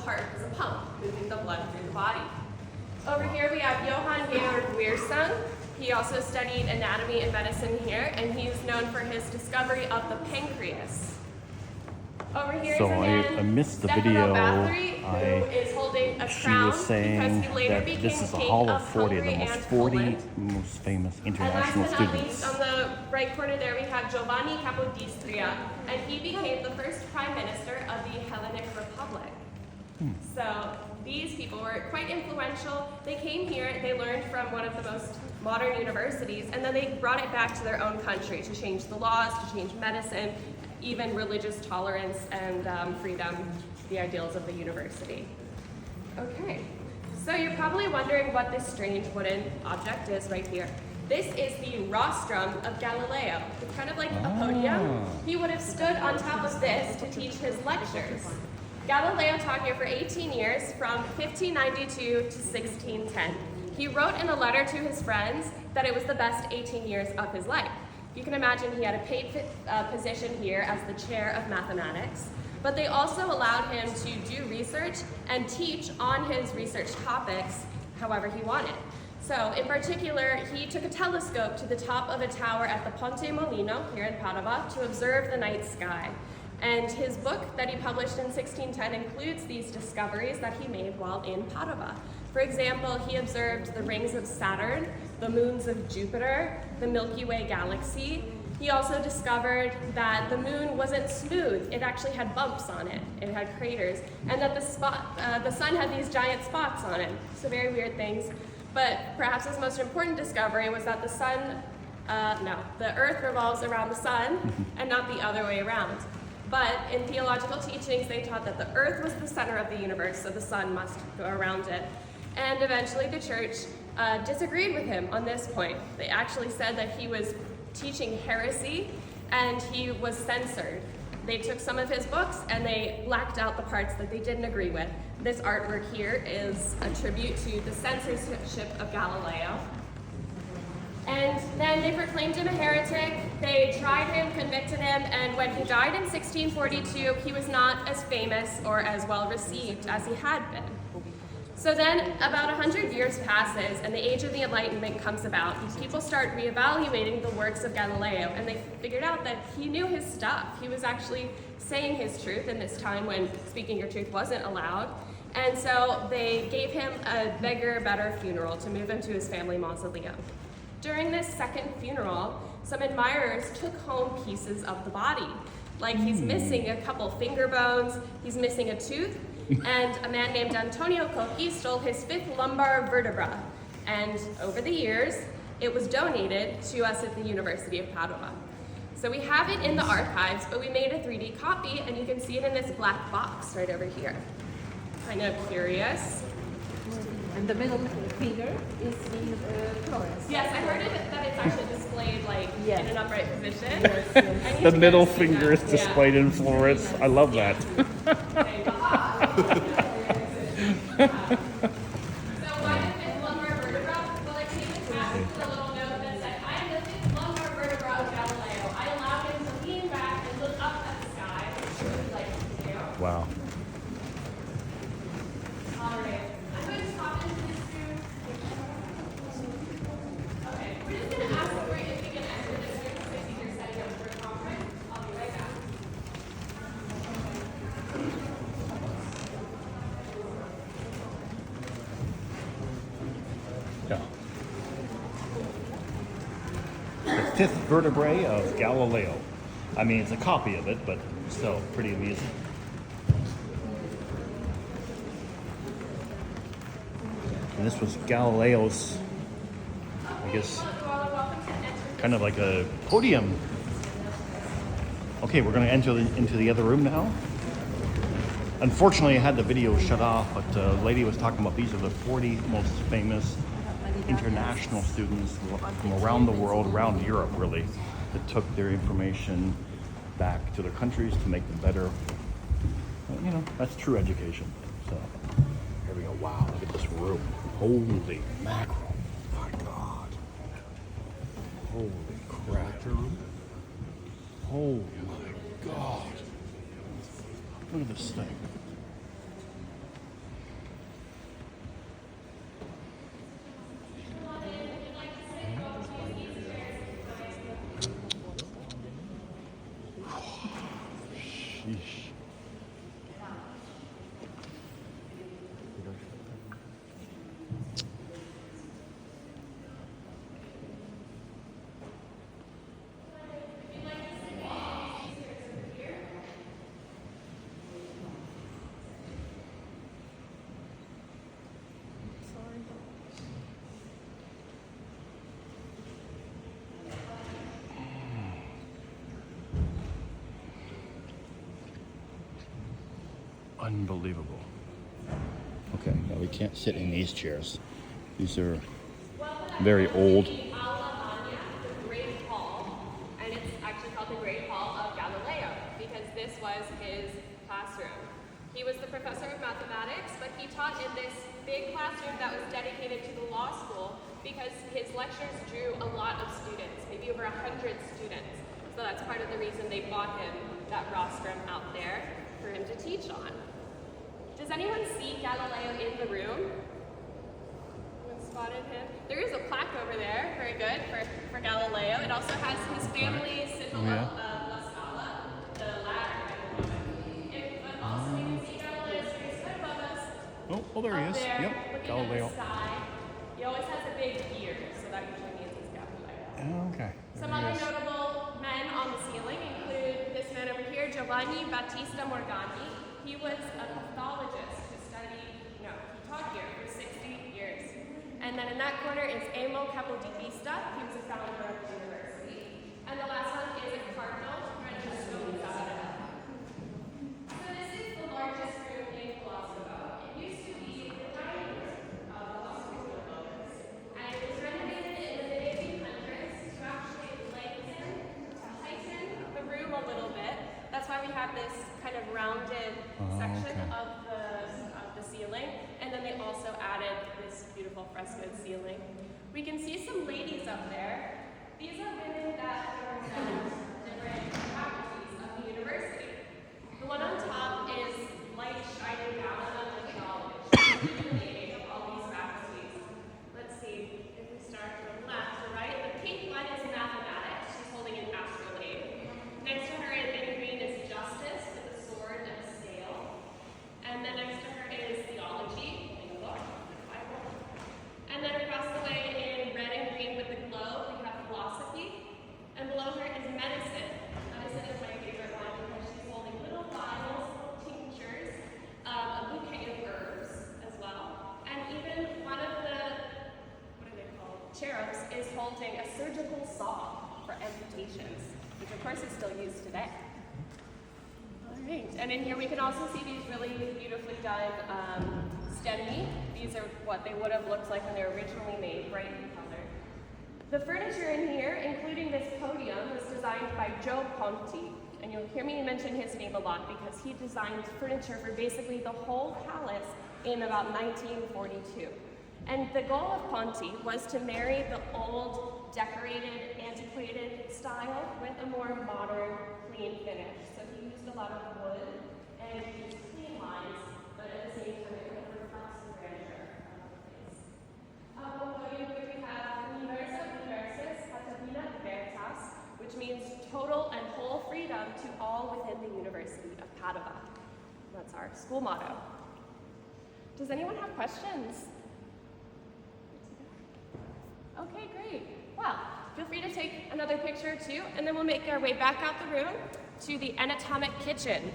heart is a pump, moving the blood through the body. Over here we have Johann Georg Wiersung. He also studied anatomy and medicine here, and he's known for his discovery of the pancreas. Over here So is a man, I missed the Stefano video. Bathory, who is holding a She crown was saying because he later that became this is a king hall of of 40, the Hungary most and 40 Poland. most famous And last international but not students. least, on the right corner there, we have Giovanni Capodistria, and he became the first prime minister of the Hellenic Republic. So these people were quite influential. They came here, they learned from one of the most modern universities, and then they brought it back to their own country to change the laws, to change medicine, even religious tolerance and freedom, the ideals of the university. Okay, so you're probably wondering what this strange wooden object is right here. This is the rostrum of Galileo. It's kind of like a podium. He would have stood on top of this to teach his lectures. Galileo taught here for 18 years, from 1592 to 1610. He wrote in a letter to his friends that it was the best 18 years of his life. You can imagine he had a paid position here as the chair of mathematics, but they also allowed him to do research and teach on his research topics however he wanted. So in particular, he took a telescope to the top of a tower at the Ponte Molino here in Padua to observe the night sky. And his book that he published in 1610 includes these discoveries that he made while in Padua. For example, he observed the rings of Saturn, the moons of Jupiter, the Milky Way galaxy. He also discovered that the moon wasn't smooth, it actually had bumps on it, it had craters, and that the sun had these giant spots on it. So very weird things. But perhaps his most important discovery was that the Earth revolves around the sun and not the other way around. But in theological teachings, they taught that the Earth was the center of the universe, so the sun must go around it. And eventually the church disagreed with him on this point. They actually said that he was teaching heresy and he was censored. They took some of his books and they blacked out the parts that they didn't agree with. This artwork here is a tribute to the censorship of Galileo. And then they proclaimed him a heretic, they tried him, convicted him, and when he died in 1642, he was not as famous or as well received as he had been. So then about 100 years passes and the age of the Enlightenment comes about. People start reevaluating the works of Galileo, and they figured out that he knew his stuff. He was actually saying his truth in this time when speaking your truth wasn't allowed. And so they gave him a bigger, better funeral to move him to his family mausoleum. During this second funeral, some admirers took home pieces of the body. Like he's missing a couple finger bones, he's missing a tooth, and a man named Antonio Cocchi stole his fifth lumbar vertebra. And over the years, it was donated to us at the University of Padua. So we have it in the archives, but we made a 3D copy, and you can see it in this black box right over here. Kind of curious. And the middle finger is in Florence. Yes, I heard that it's actually displayed like in an upright position. The middle finger is displayed in Florence. I love that. So why the fifth lumbar vertebra? Well, it came attached with a little note that said, "I am the fifth lumbar vertebra of Galileo. I allowed him to lean back and look up at the sky," which he would like to do. Wow. All right. I'm going to hop into this room. Okay. We're just going to ask Lori if we can enter this room because you're setting up for a conference. I'll be right back. Yeah. The fifth vertebrae of Galileo. I mean, it's a copy of it, but still pretty amusing. And this was Galileo's, I guess, kind of like a podium. Okay, we're going to enter into the other room now. Unfortunately, I had the video shut off, but the lady was talking about these are the 40 most famous international students from around the world, around Europe really, that took their information back to their countries to make them better. You know, that's true education. So, here we go. Wow, look at this room. Holy mackerel. My God. Holy crap. Oh my God. Look at this thing. Unbelievable. Okay, now we can't sit in these chairs. These are very old. The Great Hall, and it's actually called the Great Hall of Galileo because this was his classroom. He was the professor of mathematics, but he taught in this big classroom that was dedicated to the law school because his lectures drew a lot of students, maybe over 100 students. So that's part of the reason they bought him that rostrum out there for him to teach on. Does anyone see Galileo in the room? Anyone spotted him? There is a plaque over there, very good, for Galileo. It also has his family's sigil of La Scala, the ladder. But also you can see Galileo straight above us. Oh, there he is. There, Yep, looking Galileo. at the sky. He always has a big beard, so that usually means it's Galileo. Okay. Some other notable men on the ceiling include this man over here, Giovanni Battista Morgagni. He was a pathologist who studied, he taught here for 60 years. And then in that corner is Amo Capodipista. He was a founder of the university. And the last one is a cardinal, Francesco Gonzaga. So this is the largest room in Palazzo. It used to be the dining room of the hospital buildings. And it was renovated in the mid-1800s to actually lengthen, to heighten the room a little bit. That's why we have this kind of rounded section of the ceiling. And then they also added this beautiful frescoed ceiling. We can see some ladies up there. These are women that represent different faculties of the university. The one on top is light shining down on the knowledge, illuminating of all these faculties. Let's see if we start from left to right. The pink one is mathematics. She's holding an astrolabe. Next to her in green is justice with a sword and a scale. And then next to her is theology, in the book, the Bible. And then across the way in red and green with the globe, we have philosophy. And below her is medicine. Medicine is my favorite one because she's holding little vials, little tinctures, a bouquet of herbs as well. And even one of the, what are they called? Cherubs is holding a surgical saw for amputations, which of course is still used today. All right, and in here we can also see these really beautifully done stemmi. These are what they would have looked like when they were originally made, bright in color. The furniture in here, including this podium, was designed by Joe Ponti. And you'll hear me mention his name a lot because he designed furniture for basically the whole palace in about 1942. And the goal of Ponti was to marry the old, decorated, antiquated style with a more modern, clean finish. So he used a lot of wood and he used clean lines, but at the same time it kind of reflects the grandeur of the place. On the podium here we have Universa Universis Catalina Libertas, which means total and whole freedom to all within the University of Padua. That's our school motto. Does anyone have questions? Okay, great. Well, feel free to take another picture too, and then we'll make our way back out the room to the anatomic kitchen.